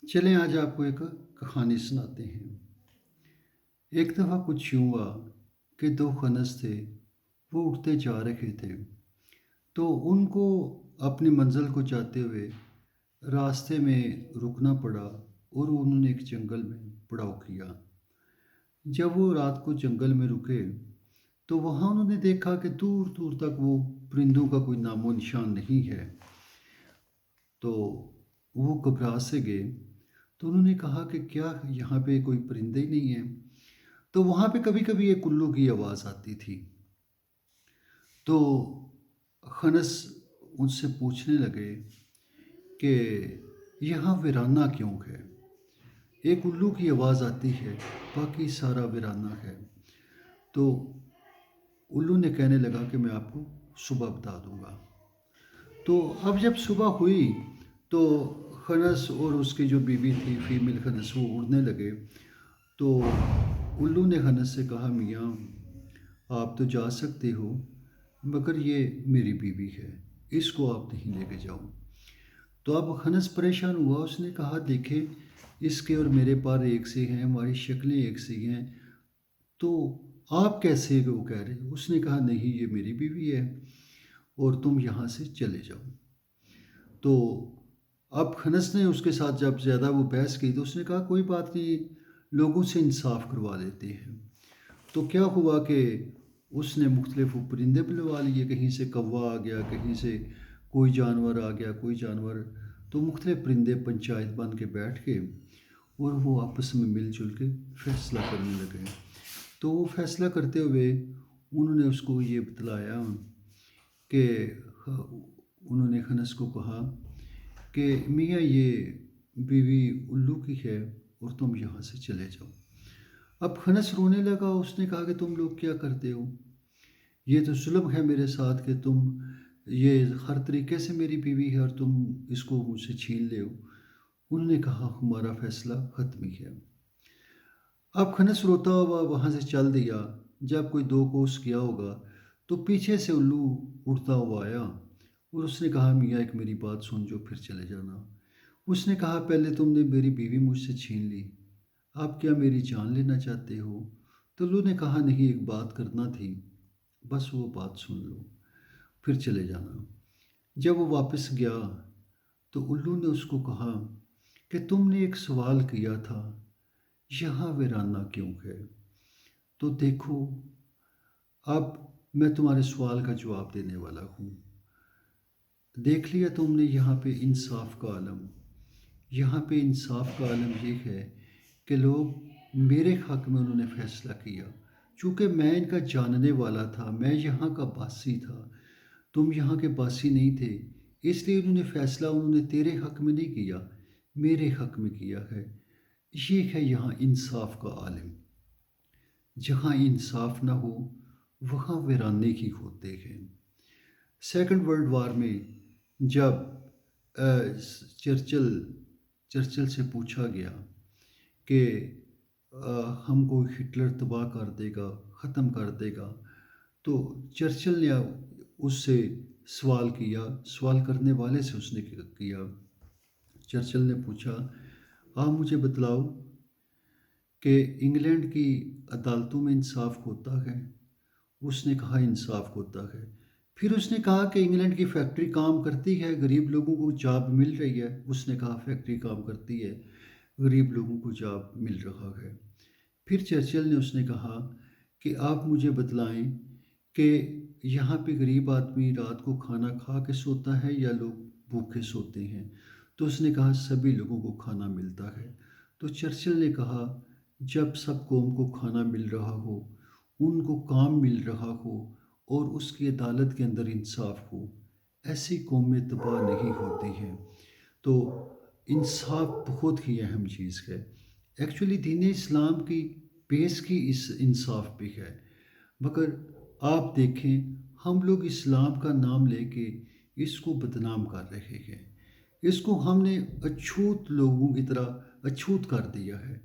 چلیں آج آپ کو ایک کہانی سناتے ہیں۔ ایک دفعہ کچھ یوں ہوا کہ دو خنس تھے، وہ اٹھتے جا رہے تھے تو ان کو اپنی منزل کو جاتے ہوئے راستے میں رکنا پڑا اور انہوں نے ایک جنگل میں پڑاؤ کیا۔ جب وہ رات کو جنگل میں رکے تو وہاں انہوں نے دیکھا کہ دور دور تک وہ پرندوں کا کوئی نام و نشان نہیں ہے۔ تو وہ گھبرا سے گئے، تو انہوں نے کہا کہ کیا یہاں پہ کوئی پرندے ہی نہیں ہیں؟ تو وہاں پہ کبھی کبھی ایک الو کی آواز آتی تھی۔ تو خنس ان سے پوچھنے لگے کہ یہاں ویرانہ کیوں ہے؟ ایک الو کی آواز آتی ہے، باقی سارا ویرانہ ہے۔ تو الو نے کہنے لگا کہ میں آپ کو صبح بتا دوں گا۔ تو اب جب صبح ہوئی تو خنس اور اس کی جو بیوی تھی فیمیل خنس، وہ اڑنے لگے۔ تو الو نے خنس سے کہا، میاں آپ تو جا سکتے ہو مگر یہ میری بیوی ہے، اس کو آپ نہیں لے کے جاؤ۔ تو اب خنس پریشان ہوا، اس نے کہا دیکھے اس کے اور میرے پار ایک سے ہیں، ہماری شکلیں ایک سی ہیں، تو آپ کیسے وہ کہہ رہے؟ اس نے کہا نہیں یہ میری بیوی ہے اور تم یہاں سے چلے جاؤ۔ تو اب خنس نے اس کے ساتھ جب زیادہ وہ بحث کی تو اس نے کہا کوئی بات نہیں، لوگوں سے انصاف کروا لیتے ہیں۔ تو کیا ہوا کہ اس نے مختلف پرندے بلوا لیے، کہیں سے کوا آ گیا، کہیں سے کوئی جانور آ گیا، کوئی جانور، تو مختلف پرندے پنچایت بن کے بیٹھ کے اور وہ آپس میں مل جل کے فیصلہ کرنے لگے۔ تو وہ فیصلہ کرتے ہوئے انہوں نے اس کو یہ بتلایا کہ انہوں نے خنس کو کہا کہ میاں یہ بیوی الو کی ہے اور تم یہاں سے چلے جاؤ۔ اب خنس رونے لگا، اس نے کہا کہ تم لوگ کیا کرتے ہو؟ یہ تو ظلم ہے میرے ساتھ کہ تم یہ ہر طریقے سے میری بیوی ہے اور تم اس کو مجھ سے چھین لے ہو۔ انہوں نے کہا ہمارا فیصلہ ختم ہی ہے۔ اب خنس روتا ہوا وہاں سے چل دیا۔ جب کوئی دو کوس گیا ہوگا تو پیچھے سے الو اڑتا ہوا آیا اور اس نے کہا میاں ایک میری بات سن جو پھر چلے جانا۔ اس نے کہا پہلے تم نے میری بیوی مجھ سے چھین لی، اب کیا میری جان لینا چاہتے ہو؟ تو الو نے کہا نہیں ایک بات کرنا تھی، بس وہ بات سن لو پھر چلے جانا۔ جب وہ واپس گیا تو الو نے اس کو کہا کہ تم نے ایک سوال کیا تھا، یہاں ویرانہ کیوں ہے؟ تو دیکھو اب میں تمہارے سوال کا جواب دینے والا ہوں۔ دیکھ لیا تم نے یہاں پہ انصاف کا عالم، یہاں پہ انصاف کا عالم یہ ہے کہ لوگ میرے حق میں انہوں نے فیصلہ کیا، چونکہ میں ان کا جاننے والا تھا، میں یہاں کا باسی تھا، تم یہاں کے باسی نہیں تھے، اس لیے انہوں نے فیصلہ انہوں نے تیرے حق میں نہیں کیا، میرے حق میں کیا ہے۔ یہ ہے یہاں انصاف کا عالم۔ جہاں انصاف نہ ہو وہاں ویرانے ہی ہوتے ہیں۔ سیکنڈ ورلڈ وار میں جب چرچل چرچل سے پوچھا گیا کہ ہم کو ہٹلر تباہ کر دے گا، ختم کر دے گا، تو چرچل نے اس سے سوال کیا، سوال کرنے والے سے اس نے کیا، چرچل نے پوچھا آپ مجھے بتلاؤ کہ انگلینڈ کی عدالتوں میں انصاف ہوتا ہے؟ اس نے کہا انصاف ہوتا ہے۔ پھر اس نے کہا کہ انگلینڈ کی فیکٹری کام کرتی ہے، غریب لوگوں کو جاب مل رہی ہے؟ اس نے کہا فیکٹری کام کرتی ہے، غریب لوگوں کو جاب مل رہا ہے۔ پھر چرچل نے اس نے کہا کہ آپ مجھے بتلائیں کہ یہاں پہ غریب آدمی رات کو کھانا کھا کے سوتا ہے یا لوگ بھوکے سوتے ہیں؟ تو اس نے کہا سبھی لوگوں کو کھانا ملتا ہے۔ تو چرچل نے کہا جب سب قوم کو کھانا مل رہا ہو، ان کو کام مل رہا ہو اور اس کی عدالت کے اندر انصاف ہو، ایسی قومیں تباہ نہیں ہوتی ہیں۔ تو انصاف بہت ہی اہم چیز ہے۔ ایکچولی دین اسلام کی بیس کی اس انصاف پہ ہے، مگر آپ دیکھیں ہم لوگ اسلام کا نام لے کے اس کو بدنام کر رہے ہیں، اس کو ہم نے اچھوت لوگوں کی طرح اچھوت کر دیا ہے۔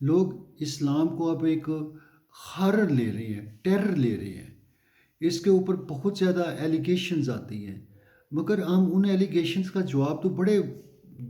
لوگ اسلام کو اب ایک ہارر لے رہے ہیں، ٹیرر لے رہے ہیں، اس کے اوپر بہت زیادہ ایلیگیشنز آتی ہیں، مگر ہم ان ایلیگیشنز کا جواب تو بڑے